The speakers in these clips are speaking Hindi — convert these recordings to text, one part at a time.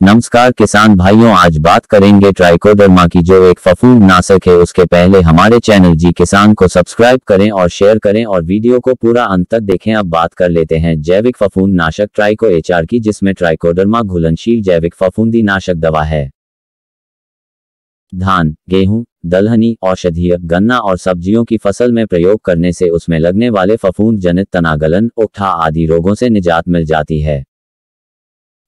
नमस्कार किसान भाइयों, आज बात करेंगे ट्राइकोडर्मा की, जो एक फफूंद नाशक है। उसके पहले हमारे चैनल जी किसान को सब्सक्राइब करें और शेयर करें और वीडियो को पूरा अंत तक देखें। अब बात कर लेते हैं जैविक फफूंद नाशक ट्राइको एचआर की, जिसमें ट्राइकोडर्मा घुलनशील जैविक फफूंदी नाशक दवा है। धान, गेहूं, दलहनी, औषधीय, गन्ना और सब्जियों की फसल में प्रयोग करने से उसमें लगने वाले फफूंद जनित तनागलन, उकठा आदि रोगों से निजात मिल जाती है।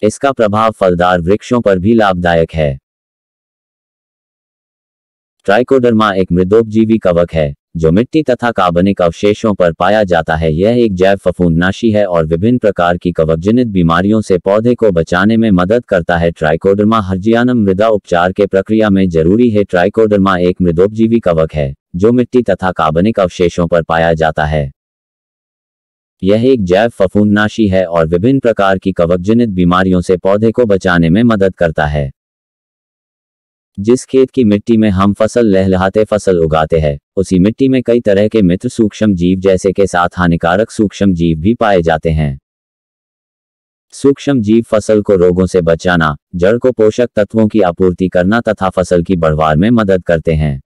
इसका प्रभाव फलदार वृक्षों पर भी लाभदायक है। ट्राइकोडर्मा एक मृदोपजीवी कवक है जो मिट्टी तथा कार्बनिक अवशेषों पर पाया जाता है। यह एक जैव फफूंदनाशी है और विभिन्न प्रकार की कवकजनित बीमारियों से पौधे को बचाने में मदद करता है। ट्राइकोडर्मा हर्जियानम मृदा उपचार के प्रक्रिया में जरूरी है। ट्राइकोडर्मा एक मृदोपजीवी कवक है जो मिट्टी तथा कार्बनिक अवशेषों पर पाया जाता है। यह एक जैव फफूंदनाशी है और विभिन्न प्रकार की कवकजनित बीमारियों से पौधे को बचाने में मदद करता है। जिस खेत की मिट्टी में हम फसल लहलहाते फसल उगाते हैं, उसी मिट्टी में कई तरह के मित्र सूक्ष्म जीव जैसे के साथ हानिकारक सूक्ष्म जीव भी पाए जाते हैं। सूक्ष्म जीव फसल को रोगों से बचाना, जड़ को पोषक तत्वों की आपूर्ति करना तथा फसल की बढ़वार में मदद करते हैं।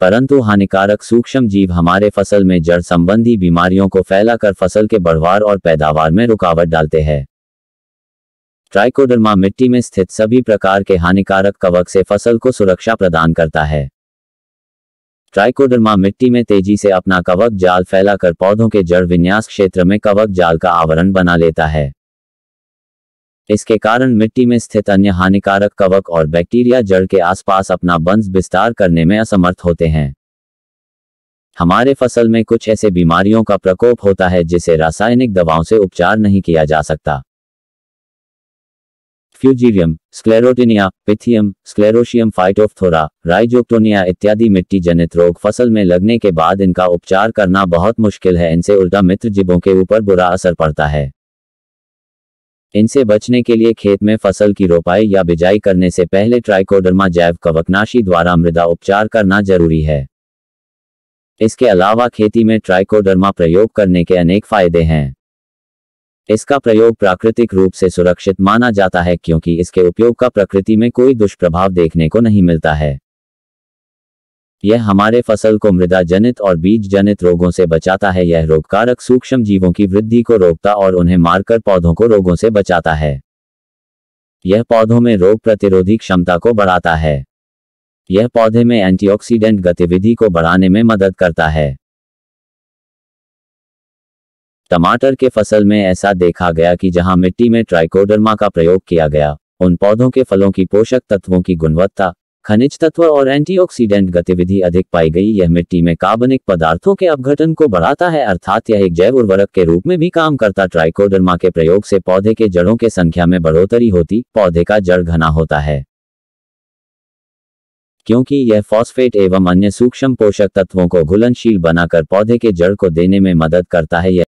परंतु हानिकारक सूक्ष्म जीव हमारे फसल में जड़ संबंधी बीमारियों को फैलाकर फसल के बढ़वार और पैदावार में रुकावट डालते हैं। ट्राइकोडर्मा मिट्टी में स्थित सभी प्रकार के हानिकारक कवक से फसल को सुरक्षा प्रदान करता है। ट्राइकोडर्मा मिट्टी में तेजी से अपना कवक जाल फैलाकर पौधों के जड़ विन्यास क्षेत्र में कवक जाल का आवरण बना लेता है। इसके कारण मिट्टी में स्थित अन्य हानिकारक कवक और बैक्टीरिया जड़ के आसपास अपना वंश विस्तार करने में असमर्थ होते हैं। हमारे फसल में कुछ ऐसे बीमारियों का प्रकोप होता है जिसे रासायनिक दवाओं से उपचार नहीं किया जा सकता। फ्यूजीरियम, स्क्लेरोटिनिया, पिथियम, स्क्लेरोशियम फाइटोफथोरा, राइजोक्टोनिया इत्यादि मिट्टी जनित रोग फसल में लगने के बाद इनका उपचार करना बहुत मुश्किल है। इनसे उल्टा मित्र जीवों के ऊपर बुरा असर पड़ता है। इनसे बचने के लिए खेत में फसल की रोपाई या बिजाई करने से पहले ट्राइकोडर्मा जैव कवकनाशी द्वारा मृदा उपचार करना जरूरी है। इसके अलावा खेती में ट्राइकोडर्मा प्रयोग करने के अनेक फायदे हैं। इसका प्रयोग प्राकृतिक रूप से सुरक्षित माना जाता है क्योंकि इसके उपयोग का प्रकृति में कोई दुष्प्रभाव देखने को नहीं मिलता है। यह हमारे फसल को मृदा जनित और बीज जनित रोगों से बचाता है। यह रोगकारक सूक्ष्म जीवों की वृद्धि को रोकता और उन्हें मारकर पौधों को रोगों से बचाता है। यह पौधों में रोग प्रतिरोधी क्षमता को बढ़ाता है। यह पौधे में एंटीऑक्सीडेंट गतिविधि को बढ़ाने में मदद करता है। टमाटर के फसल में ऐसा देखा गया कि जहां मिट्टी में ट्राइकोडर्मा का प्रयोग किया गया, उन पौधों के फलों की पोषक तत्वों की गुणवत्ता, खनिज तत्व और एंटीऑक्सीडेंट गतिविधि अधिक पाई गई। यह मिट्टी में कार्बनिक पदार्थों के अपघटन को बढ़ाता है, अर्थात यह एक जैव उर्वरक के रूप में भी काम करता। ट्राइकोडर्मा के प्रयोग से पौधे के जड़ों के संख्या में बढ़ोतरी होती, पौधे का जड़ घना होता है क्योंकि यह फॉस्फेट एवं अन्य सूक्ष्म पोषक तत्वों को घुलनशील बनाकर पौधे के जड़ को देने में मदद करता है।